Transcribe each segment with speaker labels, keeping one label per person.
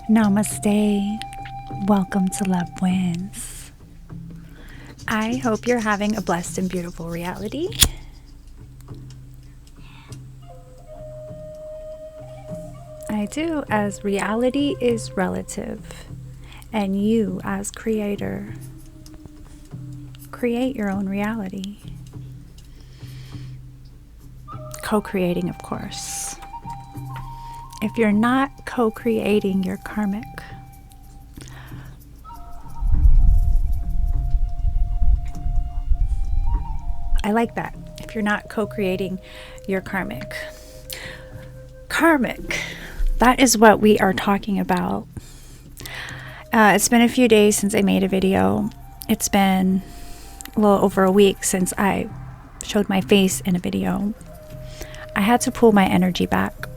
Speaker 1: Namaste. Welcome to Love Wins. I hope you're having a blessed and beautiful reality. I do, as reality is relative, and you, as creator, create your own reality. Co-creating, of course. If you're not co-creating your karmic, I like that. If you're not co-creating your karmic. Karmic, that is what we are talking about. It's been a few days since I made a video. It's been a little over a week since I showed my face in a video. I had to pull my energy back.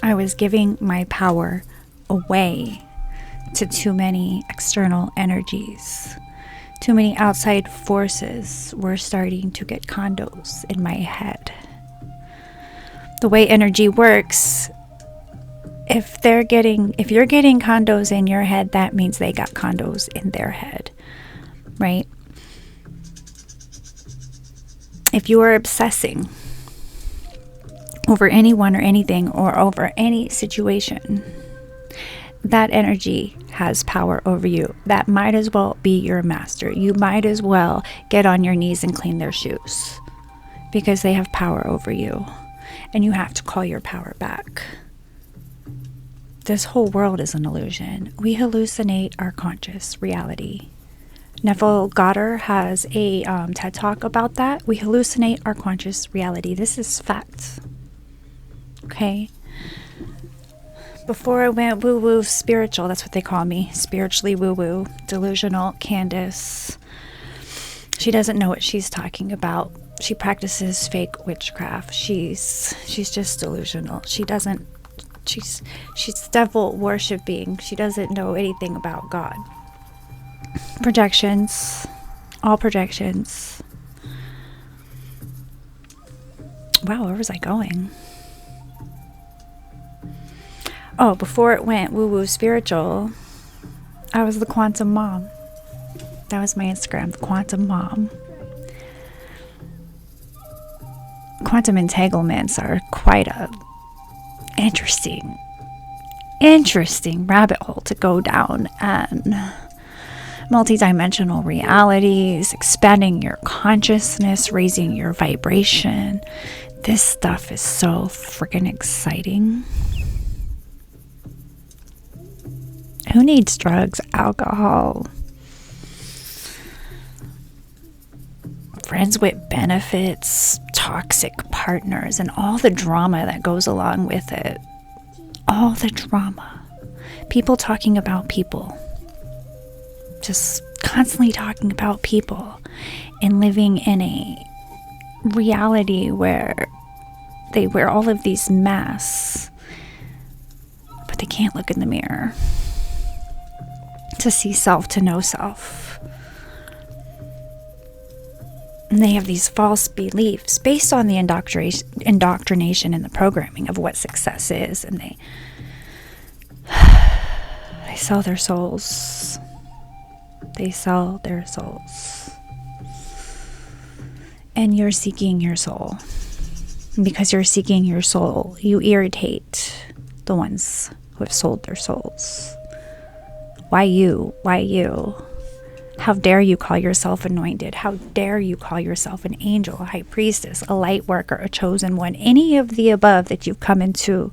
Speaker 1: I was giving my power away to too many external energies. Too many outside forces were starting to get condos in my head. The way energy works, if you're getting condos in your head, that means they got condos in their head, right? If you are obsessing over anyone or anything or over any situation, that energy has power over you. That might as well be your master. You might as well get on your knees and clean their shoes because they have power over you, and you have to call your power back. This whole world is an illusion. We hallucinate our conscious reality. Neville Goddard has a TED Talk about that. We hallucinate our conscious reality. This is fact. Okay? Before I went woo-woo spiritual, that's what they call me, spiritually woo-woo, delusional Candace. She doesn't know what she's talking about. She practices fake witchcraft. She's just delusional. She's devil worshiping. She doesn't know anything about God. Projections, all projections. Wow, where was I going? Oh, before it went woo-woo spiritual, I was the quantum mom. That was my Instagram, the quantum mom. Quantum entanglements are quite a interesting rabbit hole to go down, and multidimensional realities, expanding your consciousness, raising your vibration. This stuff is so freaking exciting. Who needs drugs, alcohol, friends with benefits, toxic partners, and all the drama that goes along with it? All the drama. People talking about people. Just constantly talking about people and living in a reality where they wear all of these masks, but they can't look in the mirror to see self, to know self. And they have these false beliefs based on the indoctrination and the programming of what success is, and they sell their souls. They sell their souls. And you're seeking your soul. And because you're seeking your soul, you irritate the ones who have sold their souls. Why you? Why you? How dare you call yourself anointed? How dare you call yourself an angel, a high priestess, a light worker, a chosen one? Any of the above that you've come into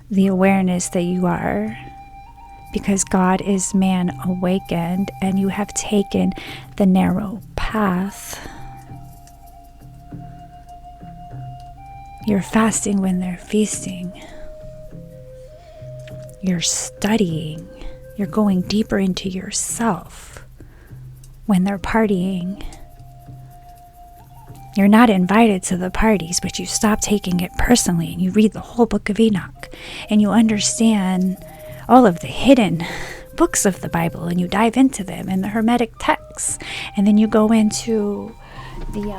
Speaker 1: the awareness that you are. Because God is man awakened, and you have taken the narrow path. You're fasting when they're feasting. You're studying. You're going deeper into yourself when they're partying. You're not invited to the parties, but you stop taking it personally, and you read the whole book of Enoch, and you understand all of the hidden books of the Bible, and you dive into them and the Hermetic texts, and then you go into the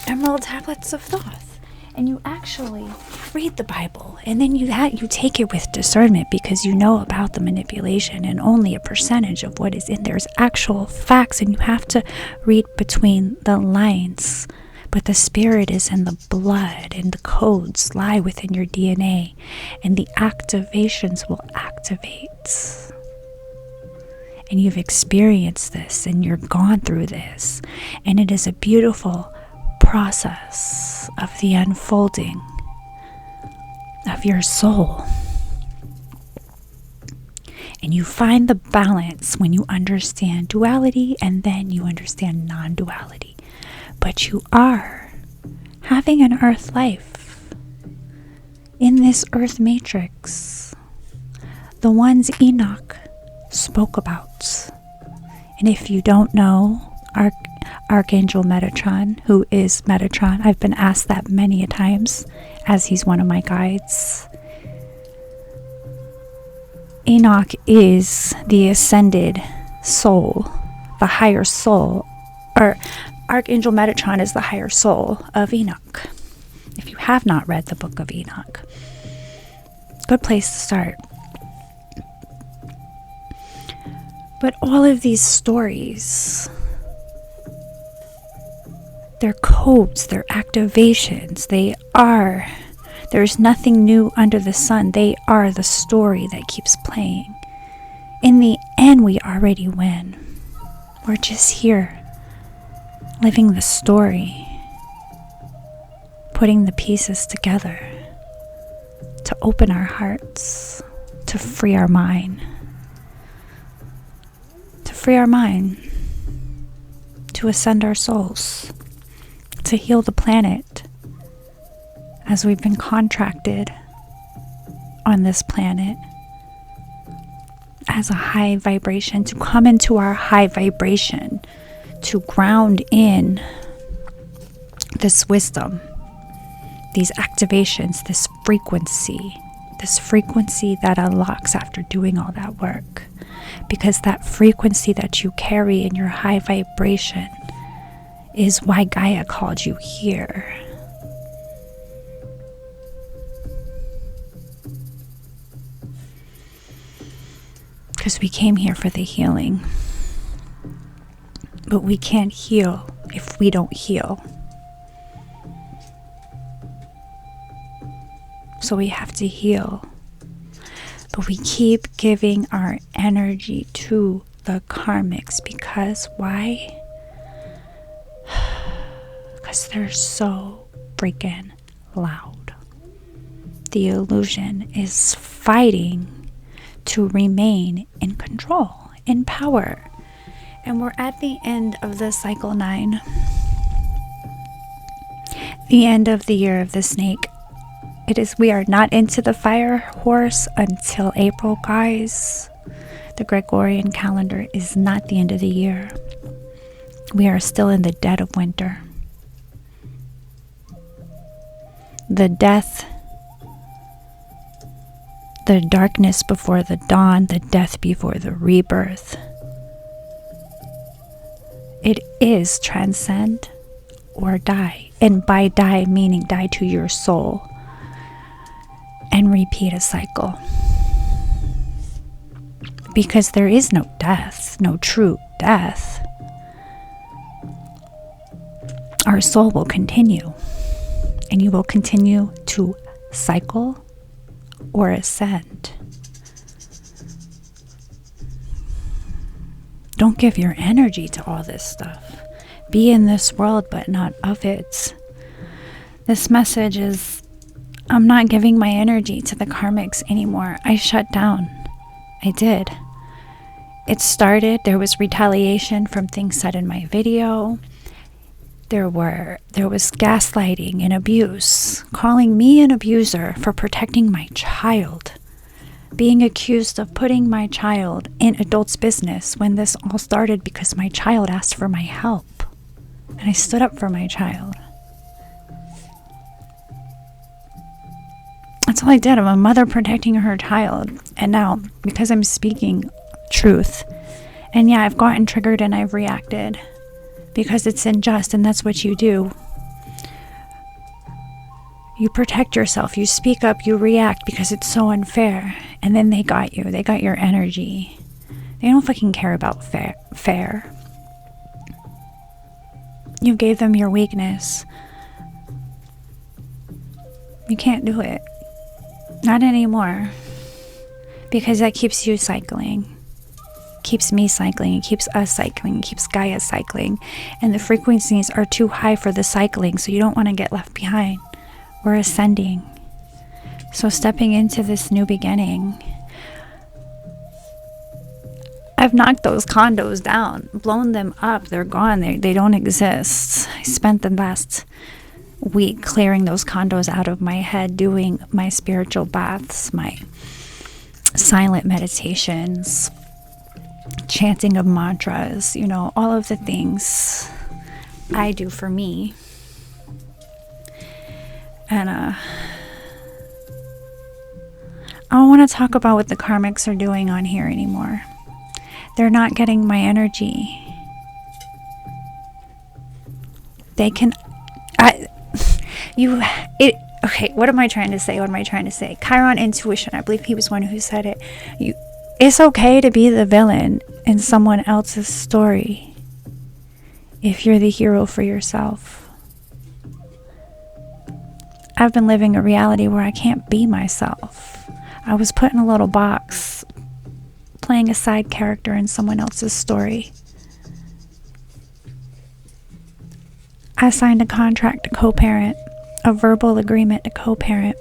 Speaker 1: Emerald Tablets of Thoth, and you actually read the Bible, and then you take it with discernment, because you know about the manipulation, and only a percentage of what is in there is actual facts, and you have to read between the lines. But the spirit is in the blood, and the codes lie within your DNA, and the activations will activate. And you've experienced this, and you're gone through this, and it is a beautiful process of the unfolding of your soul. And you find the balance when you understand duality, and then you understand non-duality. But you are having an earth life in this earth matrix, the ones Enoch spoke about. And if you don't know Archangel Metatron, who is Metatron, I've been asked that many a times, as he's one of my guides. Enoch is the ascended soul, the higher soul, or Archangel Metatron is the higher soul of Enoch. If you have not read the book of Enoch, good place to start. But all of these stories, they're codes, they're activations, there's nothing new under the sun. They are the story that keeps playing. In the end, we already win. We're just here, living the story, putting the pieces together to open our hearts, to free our mind. To ascend our souls, to heal the planet, as we've been contracted on this planet as a high vibration, to come into our high vibration, to ground in this wisdom, these activations, this frequency that unlocks after doing all that work. Because that frequency that you carry in your high vibration is why Gaia called you here. Because we came here for the healing. But we can't heal if we don't heal. So we have to heal. But we keep giving our energy to the karmics, because why? Because they're so freaking loud. The illusion is fighting to remain in control, in power. And we're at the end of the cycle 9. The end of the year of the snake. We are not into the fire horse until April, guys. The Gregorian calendar is not the end of the year. We are still in the dead of winter. The death, the darkness before the dawn, the death before the rebirth. It is transcend or die. And by die, meaning die to your soul. And repeat a cycle. Because there is no death, no true death. Our soul will continue. And you will continue to cycle or ascend. Don't give your energy to all this stuff. Be in this world, but not of it. This message is, I'm not giving my energy to the karmics anymore. I shut down. I did. It started, there was retaliation from things said in my video. There was gaslighting and abuse, calling me an abuser for protecting my child, being accused of putting my child in adults' business, when this all started because my child asked for my help. And I stood up for my child. That's all I did. I'm a mother protecting her child. And now, because I'm speaking truth, and yeah, I've gotten triggered and I've reacted because it's unjust, and that's what you do. You protect yourself, you speak up, you react because it's so unfair. And then they got you, they got your energy. They don't fucking care about fair. You gave them your weakness. You can't do it. Not anymore. Because that keeps you cycling. Keeps me cycling. It keeps us cycling. It keeps Gaia cycling. And the frequencies are too high for the cycling, so you don't want to get left behind. We're ascending. So stepping into this new beginning. I've knocked those condos down, blown them up. They're gone. They don't exist. I spent the last week clearing those condos out of my head, doing my spiritual baths, my silent meditations, chanting of mantras, all of the things I do for me. And I don't want to talk about what the Karmics are doing on here anymore. They're not getting my energy. They can... Okay, what am I trying to say? Chiron intuition, I believe he was one who said it. It's okay to be the villain in someone else's story if you're the hero for yourself. I've been living a reality where I can't be myself. I was put in a little box, playing a side character in someone else's story. I signed a contract to co-parent, a verbal agreement to co-parent,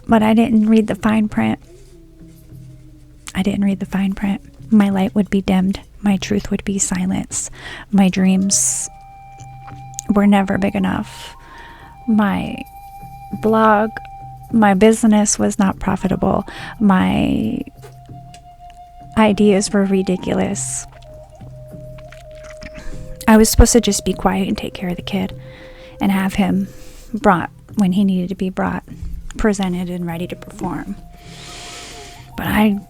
Speaker 1: but I didn't read the fine print. My light would be dimmed. My truth would be silenced. My dreams were never big enough. My blog, my business was not profitable. My ideas were ridiculous. I was supposed to just be quiet and take care of the kid and have him brought when he needed to be brought, presented and ready to perform. But I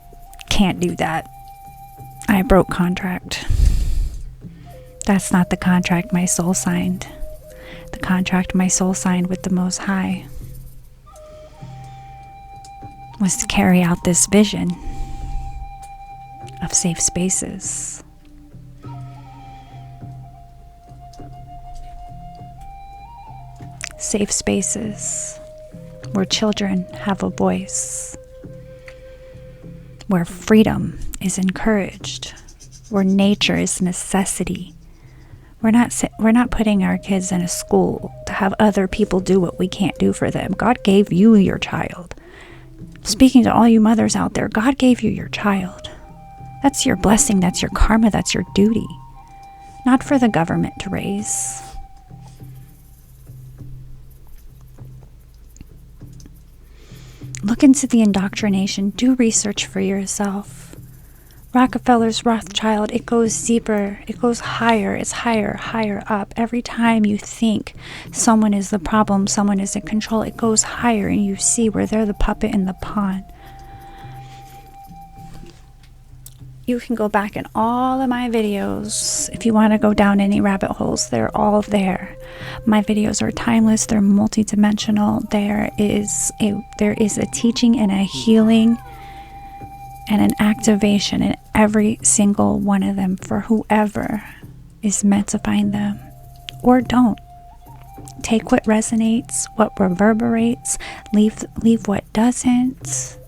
Speaker 1: can't do that. I broke contract. That's not the contract my soul signed. The contract my soul signed with the Most High was to carry out this vision of safe spaces. Safe spaces where children have a voice, where freedom is encouraged, where nature is necessity. We're not putting our kids in a school to have other people do what we can't do for them. God gave you your child. Speaking to all you mothers out there, God gave you your child. That's your blessing, that's your karma, that's your duty. Not for the government to raise. Look into the indoctrination. Do research for yourself. Rockefeller's Rothschild, it goes deeper. It goes higher. It's higher, higher up. Every time you think someone is the problem, someone is in control, it goes higher and you see where they're the puppet in the pawn. You can go back in all of my videos. If you want to go down any rabbit holes, they're all there. My videos are timeless. They're multidimensional. There is a teaching and a healing and an activation in every single one of them for whoever is meant to find them. Or don't. Take what resonates, what reverberates, leave what doesn't.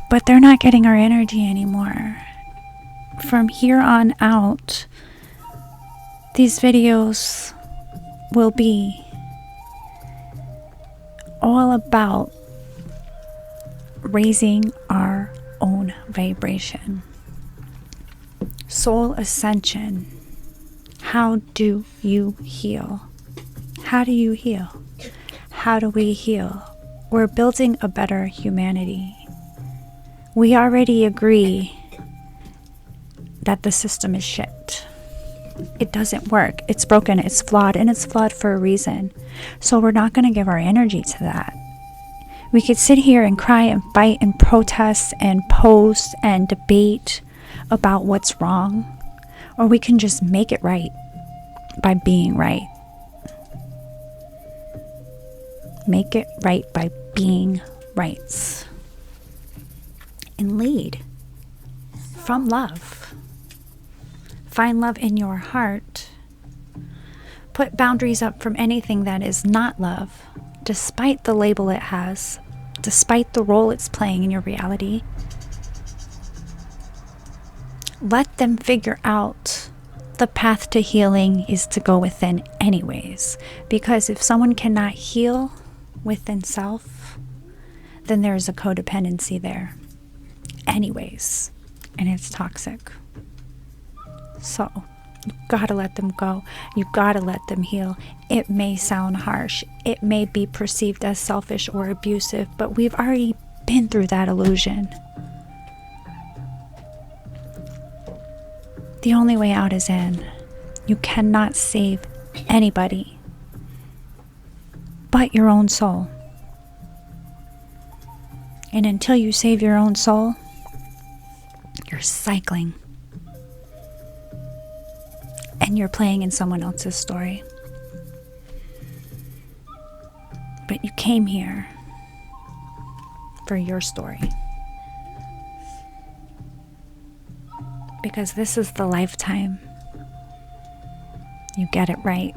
Speaker 1: But they're not getting our energy anymore. From here on out, these videos will be all about raising our own vibration. Soul ascension. How do you heal? How do you heal? How do we heal? We're building a better humanity. We already agree that the system is shit. It doesn't work. It's broken. It's flawed. And it's flawed for a reason. So we're not going to give our energy to that. We could sit here and cry and fight and protest and post and debate about what's wrong, or we can just make it right by being right. Make it right by being right. And lead from love. Find love in your heart. Put boundaries up from anything that is not love, despite the label it has, despite the role it's playing in your reality. Let them figure out the path to healing is to go within anyways. Because if someone cannot heal within self, then there's a codependency there anyways, and it's toxic. So you gotta let them go. You gotta let them heal. It may sound harsh. It may be perceived as selfish or abusive, but we've already been through that illusion. The only way out is in. You cannot save anybody but your own soul. And until you save your own soul, you're cycling. And you're playing in someone else's story. But you came here for your story. Because this is the lifetime. You get it right.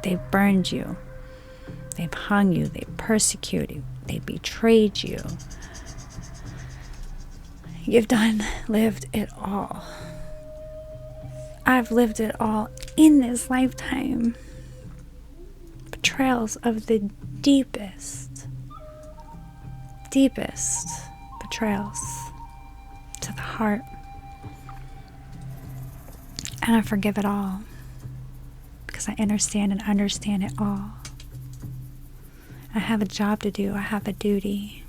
Speaker 1: They've burned you. They've hung you. They persecuted you. They betrayed you. You've lived it all. I've lived it all in this lifetime. Betrayals of the deepest betrayals to the heart. And I forgive it all because I understand it all. I have a job to do. I have a duty.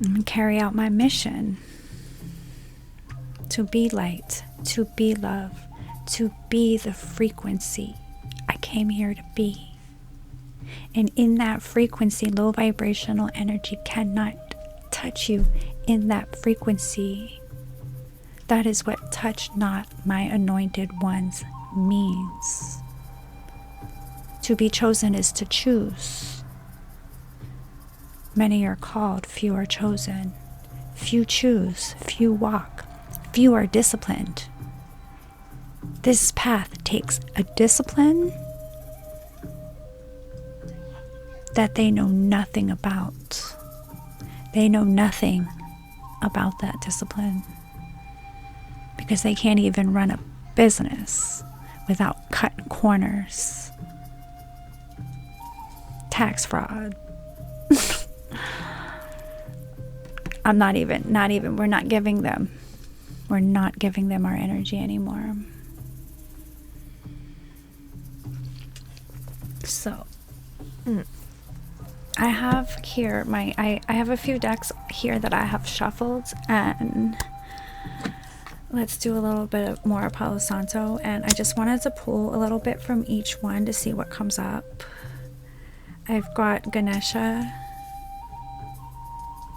Speaker 1: I'm going to carry out my mission to be light, to be love, to be the frequency I came here to be. And in that frequency, low vibrational energy cannot touch you in that frequency. That is what touch not my anointed ones means. To be chosen is to choose. Many are called, few are chosen. Few choose, few walk, few are disciplined. This path takes a discipline that they know nothing about. They know nothing about that discipline because they can't even run a business without cutting corners. Tax fraud. We're not giving them our energy anymore. So, I have here I have a few decks here that I have shuffled, and let's do a little bit more Palo Santo, and I just wanted to pull a little bit from each one to see what comes up. I've got Ganesha,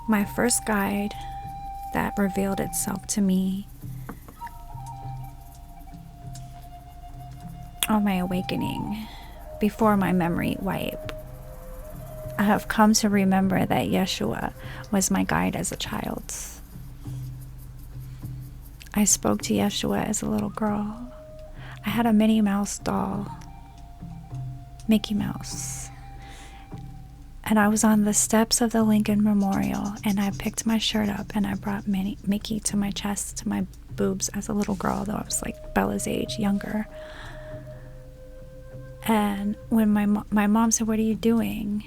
Speaker 1: my first guide that revealed itself to me on my awakening before my memory wipe. I have come to remember that Yeshua was my guide as a child. I spoke to Yeshua as a little girl. I had a Minnie Mouse doll, Mickey Mouse. And I was on the steps of the Lincoln Memorial, and I picked my shirt up and I brought Mickey to my chest, to my boobs as a little girl, though I was like Bella's age, younger. And when my mom said, "What are you doing?"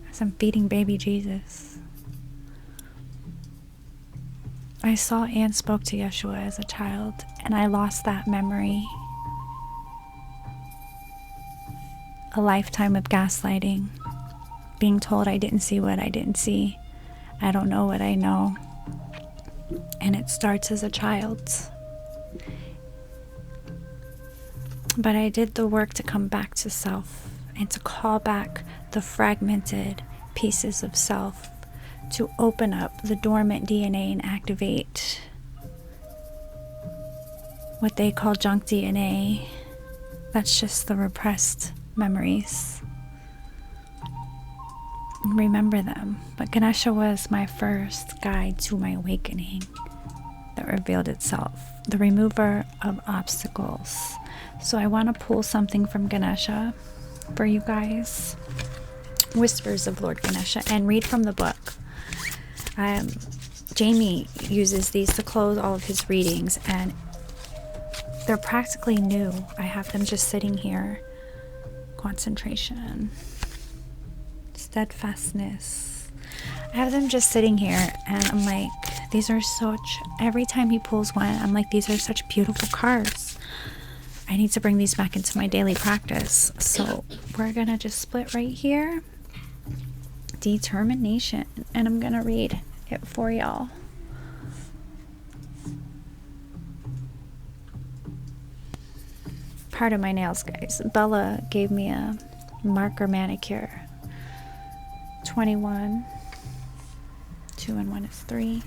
Speaker 1: I said, "I'm feeding baby Jesus." I saw and spoke to Yeshua as a child, and I lost that memory. A lifetime of gaslighting. Being told I didn't see what I didn't see. I don't know what I know. And it starts as a child. But I did the work to come back to self and to call back the fragmented pieces of self, to open up the dormant DNA and activate what they call junk DNA. That's just the repressed memories. Remember them. But Ganesha was my first guide to my awakening that revealed itself, the remover of obstacles. So I want to pull something from Ganesha for you guys. Whispers of Lord Ganesha, and read from the book. Jamie uses these to close all of his readings, and they're practically new. I have them just sitting here. Concentration, steadfastness. I have them just sitting here, and I'm like, these are such, every time he pulls one, I'm like, these are such beautiful cards. I need to bring these back into my daily practice. So we're gonna just split right here. Determination, and I'm gonna read it for y'all. Pardon my nails, guys. Bella gave me a marker manicure. 21. 2 and 1 is 3.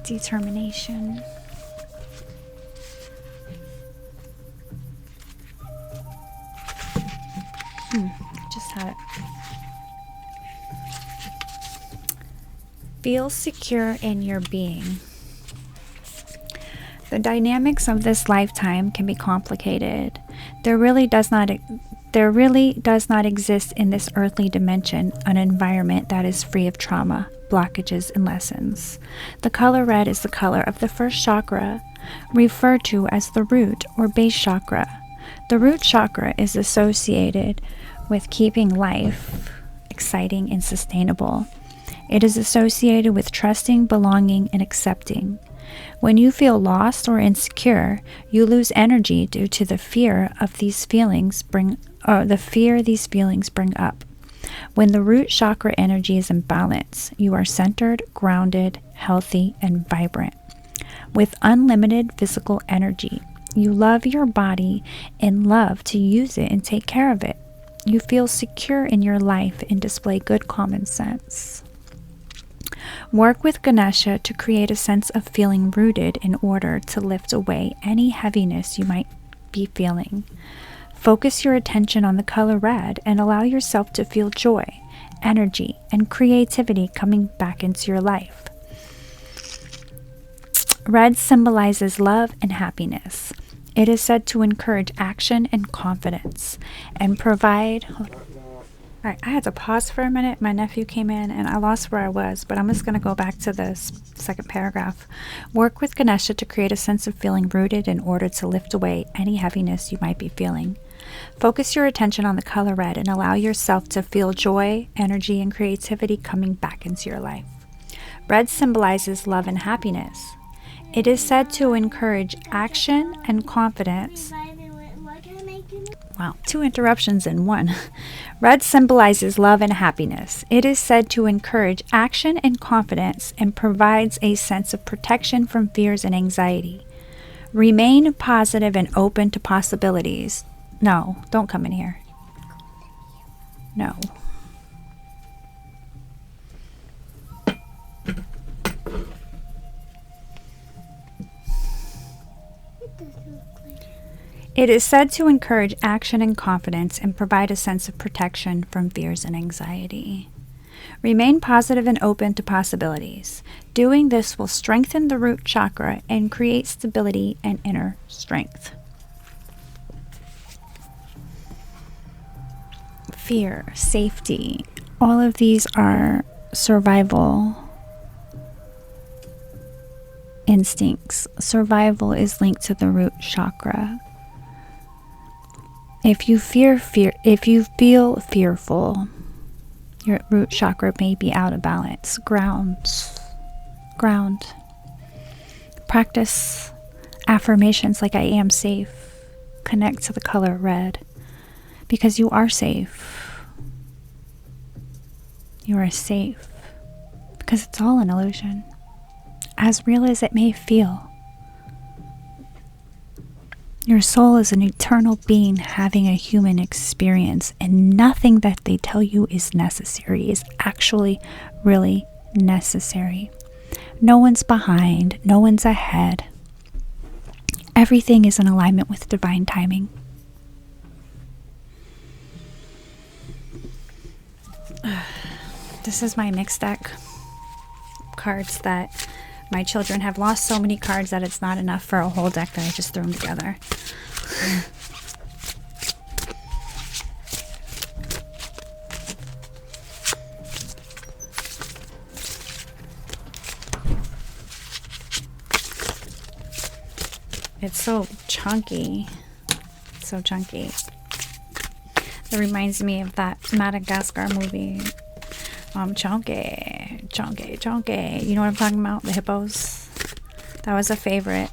Speaker 1: Determination. Just had it. Feel secure in your being. The dynamics of this lifetime can be complicated. There really does not exist in this earthly dimension an environment that is free of trauma, blockages, and lessons. The color red is the color of the first chakra, referred to as the root or base chakra. The root chakra is associated with keeping life exciting and sustainable. It is associated with trusting, belonging, and accepting. When you feel lost or insecure, you lose energy due to the fear these feelings bring up. When the root chakra energy is in balance, you are centered, grounded, healthy, and vibrant. With unlimited physical energy, you love your body and love to use it and take care of it. You feel secure in your life and display good common sense. Work with Ganesha to create a sense of feeling rooted in order to lift away any heaviness you might be feeling. Focus your attention on the color red and allow yourself to feel joy, energy, and creativity coming back into your life. Red symbolizes love and happiness. It is said to encourage action and confidence and provide... Alright, I had to pause for a minute. My nephew came in and I lost where I was, but I'm just going to go back to the second paragraph. Work with Ganesha to create a sense of feeling rooted in order to lift away any heaviness you might be feeling. Focus your attention on the color red and allow yourself to feel joy, energy, and creativity coming back into your life. Red symbolizes love and happiness. It is said to encourage action and confidence. Wow, 2 interruptions in one. Red symbolizes love and happiness. It is said to encourage action and confidence and provides a sense of protection from fears and anxiety. Remain positive and open to possibilities. No, don't come in here. No. It is said to encourage action and confidence and provide a sense of protection from fears and anxiety. Remain positive and open to possibilities. Doing this will strengthen the root chakra and create stability and inner strength. Fear, safety, all of these are survival instincts. Survival is linked to the root chakra. If you feel fearful, your root chakra may be out of balance. Ground. Practice affirmations like I am safe. Connect to the color red because you are safe. You are safe because it's all an illusion. As real as it may feel, Your soul is an eternal being having a human experience, and nothing that they tell you is necessary is actually really necessary. No one's behind, no one's ahead. Everything is in alignment with divine timing. This is my mixed deck cards that my children have lost so many cards that it's not enough for a whole deck that I just threw them together. It's so chunky. It's so chunky. It reminds me of that Madagascar movie. Chunky, chunky, chunky. You know what I'm talking about? The hippos. That was a favorite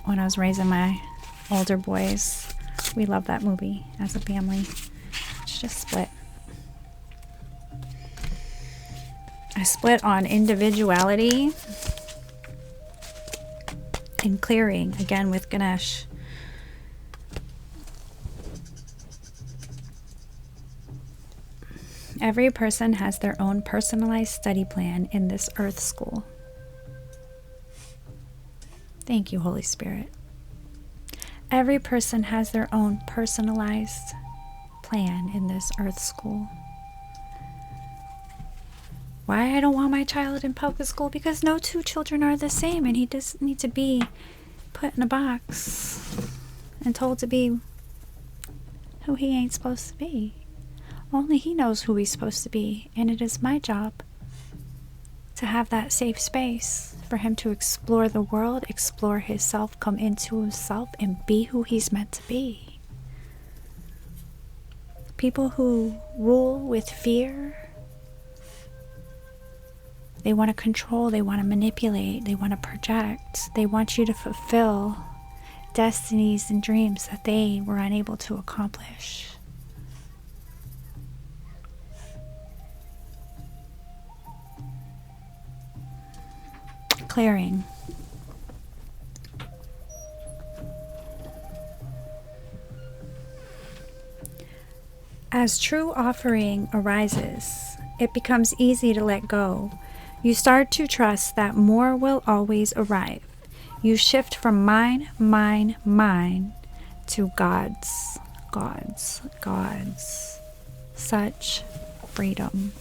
Speaker 1: when I was raising my older boys. We loved that movie as a family. It's just split. I split on individuality and clearing, again with Ganesh. Every person has their own personalized study plan in this earth school. Thank you, Holy Spirit. Every person has their own personalized plan in this earth school. Why I don't want my child in public school? Because no two children are the same, and he doesn't need to be put in a box and told to be who he ain't supposed to be. Only he knows who he's supposed to be, and it is my job to have that safe space for him to explore the world, explore himself, come into himself, and be who he's meant to be. People who rule with fear, they want to control, they want to manipulate, they want to project, they want you to fulfill destinies and dreams that they were unable to accomplish. Clearing. As true offering arises, it becomes easy to let go. You start to trust that more will always arrive. You shift from mine, mine, mine to God's, God's, God's. Such freedom.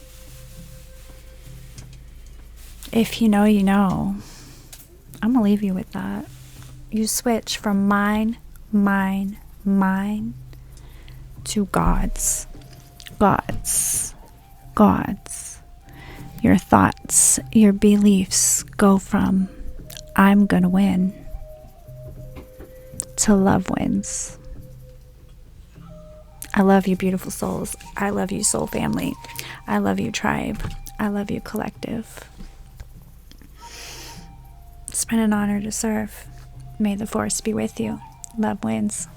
Speaker 1: If you know, you know. I'm going to leave you with that. You switch from mine, mine, mine to God's, God's, God's. Your thoughts, your beliefs go from I'm going to win to love wins. I love you, beautiful souls. I love you, soul family. I love you, tribe. I love you, collective. It's been an honor to serve. May the force be with you. Love wins.